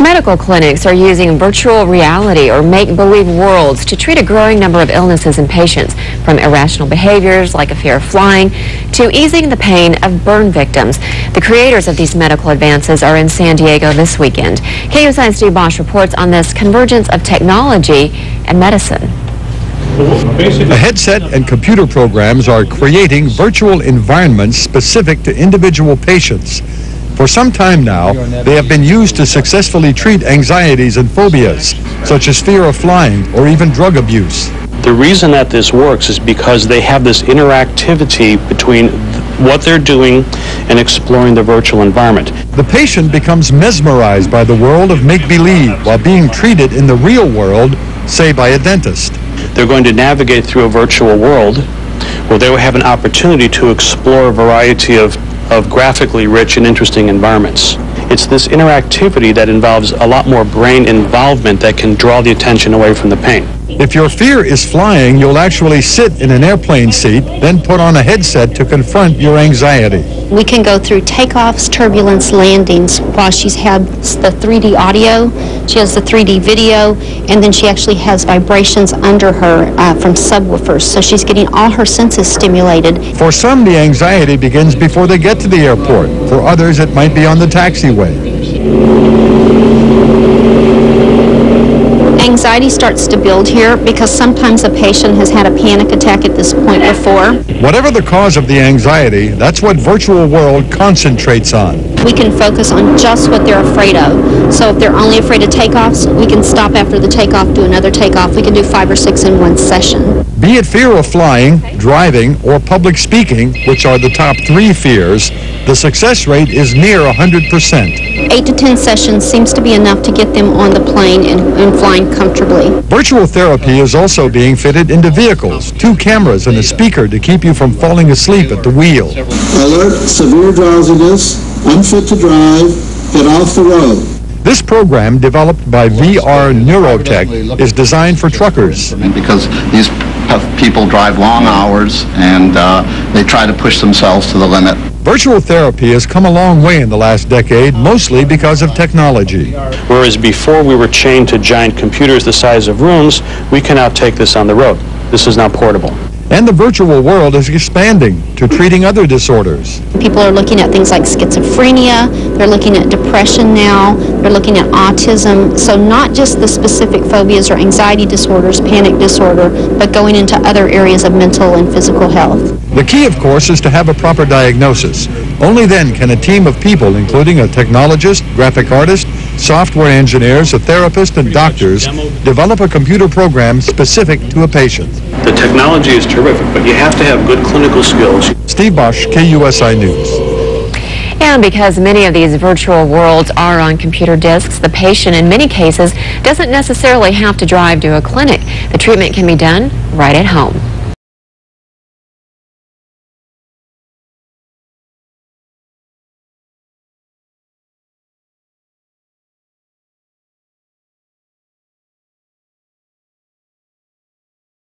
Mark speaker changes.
Speaker 1: Medical clinics are using virtual reality or make-believe worlds to treat a growing number of illnesses in patients, from irrational behaviors like a fear of flying to easing the pain of burn victims. The creators of these medical advances are in San Diego this weekend. KUSI's Steve Bosch reports on this convergence of technology and medicine.
Speaker 2: A headset and computer programs are creating virtual environments specific to individual patients. For some time now, they have been used to successfully treat anxieties and phobias, such as fear of flying or even drug abuse.
Speaker 3: The reason that this works is because they have this interactivity between what they're doing and exploring the virtual environment.
Speaker 2: The patient becomes mesmerized by the world of make-believe while being treated in the real world, say by a dentist.
Speaker 3: They're going to navigate through a virtual world where they will have an opportunity to explore a variety of graphically rich and interesting environments. It's this interactivity that involves a lot more brain involvement that can draw the attention away from the pain.
Speaker 2: If your fear is flying, you'll actually sit in an airplane seat, then put on a headset to confront your anxiety.
Speaker 4: We can go through takeoffs, turbulence, landings while she has the 3D audio, she has the 3D video, and then she actually has vibrations under her from subwoofers. So she's getting all her senses stimulated.
Speaker 2: For some, the anxiety begins before they get to the airport. For others, it might be on the taxiway.
Speaker 4: Anxiety starts to build here because sometimes a patient has had a panic attack at this point before.
Speaker 2: Whatever the cause of the anxiety, that's what virtual world concentrates on.
Speaker 4: We can focus on just what they're afraid of. So if they're only afraid of takeoffs, we can stop after the takeoff, do another takeoff. We can do 5 or 6 in one session.
Speaker 2: Be it fear of flying, driving, or public speaking, which are the top 3 fears, the success rate is near 100%.
Speaker 4: 8 to 10 sessions seems to be enough to get them on the plane and flying comfortably.
Speaker 2: Virtual therapy is also being fitted into vehicles, 2 cameras and a speaker to keep you from falling asleep at the wheel.
Speaker 5: Alert, severe drowsiness, unfit to drive, get off the road.
Speaker 2: This program, developed by VR Neurotech, is designed for truckers.
Speaker 6: Because these people drive long hours and they try to push themselves to the limit.
Speaker 2: Virtual therapy has come a long way in the last decade, mostly because of technology.
Speaker 3: Whereas before we were chained to giant computers the size of rooms, we can now take this on the road. This is now portable.
Speaker 2: And the virtual world is expanding to treating other disorders.
Speaker 4: People are looking at things like schizophrenia, they're looking at depression now, they're looking at autism. So not just the specific phobias or anxiety disorders, panic disorder, but going into other areas of mental and physical health.
Speaker 2: The key, of course, is to have a proper diagnosis. Only then can a team of people, including a technologist, graphic artist, software engineers, a therapist, and doctors, develop a computer program specific to a patient.
Speaker 3: The technology is terrific, but you have to have good clinical skills.
Speaker 2: Steve Bosch, KUSI News.
Speaker 1: And because many of these virtual worlds are on computer disks, the patient in many cases doesn't necessarily have to drive to a clinic. The treatment can be done right at home.